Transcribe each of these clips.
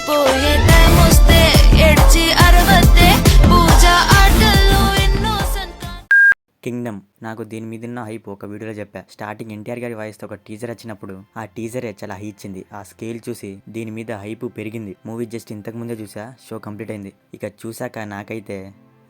పోయే టైం వస్తే ఎడ్చి అరవద్దే పూజ ఆటల్లో ఎన్నో కింగ్డమ్ నాకు దీని మీద ఉన్న హైప్ ఒక వీడియోలో చెప్పా. స్టార్టింగ్ ఎన్టీఆర్ గారి వాయిస్ తో ఒక టీజర్ వచ్చినప్పుడు ఆ టీజరే చాలా హై ఇచ్చింది. ఆ స్కేల్ చూసి దీని మీద హైప్ పెరిగింది. మూవీ జస్ట్ ఇంతకు ముందే చూసా, షో కంప్లీట్ అయింది. ఇక చూసాక నాకైతే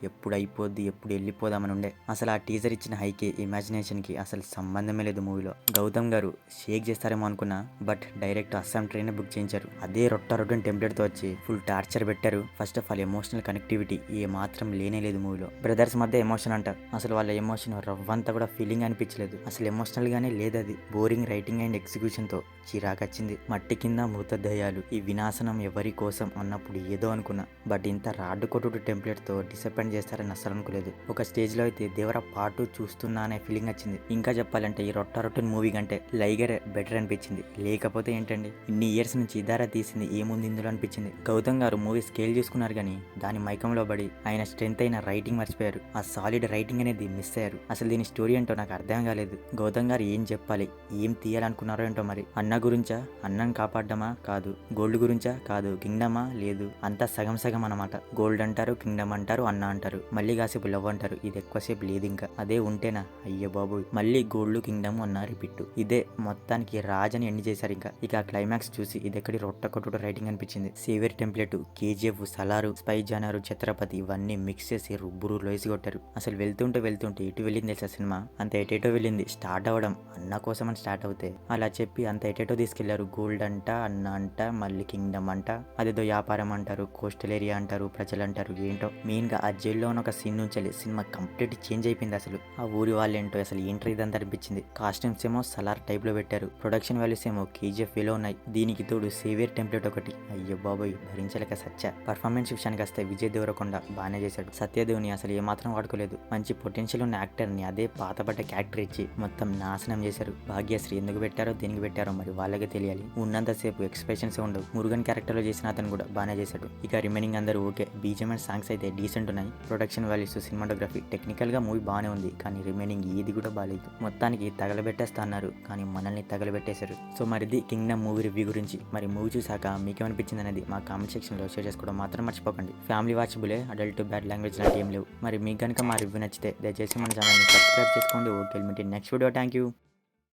ఎప్పుడు అయిపోద్ది, ఎప్పుడు వెళ్ళిపోదామని ఉండే. అసలు ఆ టీజర్ ఇచ్చిన హైకి ఇమాజినేషన్ కి అసలు సంబంధమే లేదు. మూవీలో గౌతమ్ గారు షేక్ చేస్తారేమో అనుకున్నా, but direct Assam train book చేయించారు. అదే రొట్టెన్ టెంప్లెట్ తో వచ్చి ఫుల్ టార్చర్ పెట్టారు. First of all emotional connectivity ఏ మాత్రం లేనే లేదు మూవీలో. బ్రదర్స్ మధ్య ఎమోషన్ అంట, అసలు వాళ్ళ ఎమోషన్ రవ్వంతా కూడా ఫీలింగ్ అనిపించలేదు. అసలు ఎమోషనల్ గానే లేదు. అది బోరింగ్ రైటింగ్ అండ్ ఎగ్జిక్యూషన్ తో చిరాకొచ్చింది. మట్టి కింద మృతదేహాలు, ఈ వినాశనం ఎవరి కోసం అన్నప్పుడు ఏదో అనుకున్నా, బట్ ఇంత రాడ్డు కొట్టుడు టెంప్లెట్ తో డిసప్పాయింట్ చేస్తారని అసలు అనుకోలేదు. ఒక స్టేజ్ లో అయితే దేవర పాటు చూస్తున్నా అనే ఫీలింగ్ వచ్చింది. ఇంకా చెప్పాలంటే ఈ రొట్టెన్ మూవీ కంటే లైగర్ బెటర్ అనిపించింది. లేకపోతే ఏంటండి, ఇన్ని ఇయర్స్ నుంచి ఇదారా తీసింది ఏముంది ఇందులో అనిపించింది. గౌతమ్ గారు మూవీ స్కేల్ చూసుకున్నారు కానీ దాని మైకంలో పడి ఆయన స్ట్రెంత్ అయిన రైటింగ్ మర్చిపోయారు. ఆ సాలిడ్ రైటింగ్ అనేది మిస్ అయ్యారు. అసలు దీని స్టోరీ ఏంటో నాకు అర్థం కాలేదు. గౌతమ్ గారు ఏం చెప్పాలి, ఏం తీయాలనుకున్నారో ఏంటో మరి. అన్న గురించా, అన్నం కాపాడ్డమా కాదు, గోల్డ్ గురించా కాదు, కింగ్డమా లేదు, అంతా సగం సగం అనమాట. గోల్డ్ అంటారు, కింగ్డమ్ అంటారు, అన్న అంటారు, మళ్ళీ కాసేపు లవ్ అంటారు. ఇది ఎక్కువసేపు లేదు. ఇంకా అదే ఉంటేనా అయ్యో బాబు, మళ్ళీ గోల్డ్ కింగ్డమ్ అన్న రిపీట్. ఇదే మొత్తానికి రాజని ఎండ్ చేశారు. ఇక ఆ క్లైమాక్స్ చూసి ఇదెక్కడి రొట్ట కొట్టుడు రైటింగ్ అనిపించింది. Saviour template, KGF, Salaar, spy genre, Chhatrapati ఇవన్నీ మిక్స్ చేసి రుబ్బురు వేసి కొట్టారు. అసలు వెళ్తుంటే ఎటు వెళ్ళింది తెలుసా సినిమా? అంత ఎటేటో వెళ్ళింది. స్టార్ట్ అవ్వడం అన్న కోసం అని స్టార్ట్ అవుతే అలా చెప్పి అంత ఎటేటో తీసుకెళ్లారు. గోల్డ్ అంట, అన్న అంట, మళ్ళీ కింగ్డమ్ అంట, అదేదో వ్యాపారం అంటారు, కోస్టల్ ఏరియా అంటారు, ప్రజలు అంటారు. ఏంటో మెయిన్ గా ఆ జైల్లో ఉన్న ఒక సీన్ నుంచి సినిమా కంప్లీట్ చేంజ్ అయిపోయింది. అసలు ఆ ఊరి వాళ్ళు ఏంటో అసలు ఏంట్రీ ఇదంతా అనిపించింది. కాస్ట్యూమ్స్ ఏమో సలార్ టైప్ లో పెట్టారు. ప్రొడక్షన్ వాల్యూస్ ఏమో కేజీఎఫ్ వేలో ఉన్నాయి. దీనికి తోడు సేవియర్ టెంప్లెట్ ఒకటి, అయ్యో బాబోయ్ భరించలేక సచ్చ. పర్ఫార్మెన్స్ విషయానికి వస్తే విజయ్ దేవరకొండ బాగానే చేశాడు. సత్యదేవ్ని అసలు ఏమాత్రం వాడుకోలేదు. మంచి పొటెన్షియల్ ఉన్న యాక్టర్ ని అదే పాతపడ్డ క్యారెక్టర్ ఇచ్చి మొత్తం నాశనం చేశారు. భాగ్యశ్రీ ఎందుకు పెట్టారో దేనికి పెట్టారో మరి వాళ్ళకే తెలియాలి. ఉన్నంతసేపు ఎక్స్ప్రెషన్స్ ఉండవు. మురుగన్ క్యారెక్టర్ లో చేసిన అతను కూడా బాగానే చేశాడు. ఇక రిమైనింగ్ అందరూ ఓకే. బీజిఎం అండ్ సాంగ్స్ అయితే డీసెంట్ ఉన్నాయి. ప్రొడక్షన్ వాల్యూస్, సినిమాటోగ్రఫీ, టెక్నికల్ గా మూవీ బాగానే ఉంది. కానీ రిమైనింగ్ ఏది కూడా బాగాలేదు. మొత్తానికి తగలబెట్టేస్తా అన్నారు, కానీ మనల్ని తగలబెట్టేశారు. సో మరిది కింగ్డమ్ మూవీ రివ్యూ గురించి. మరి మూవీ చూసాక మీకేమనిపించింది అనేది మా కామెంట్ సెక్షన్ లో షేర్ చేసుకోవడం మాత్రం మర్చిపోకండి. ఫ్యామిలీ వాచబులే, అడల్ట్ బ్యాడ్ లాంగ్వేజ్ లాంటి ఏం లేవు. మరి మీకు కనుక మా రివ్యూ నచ్చితే దయచేసి మన ఛానల్ని సబ్స్క్రైబ్ చేసుకోండి. Okay, next video. Thank you.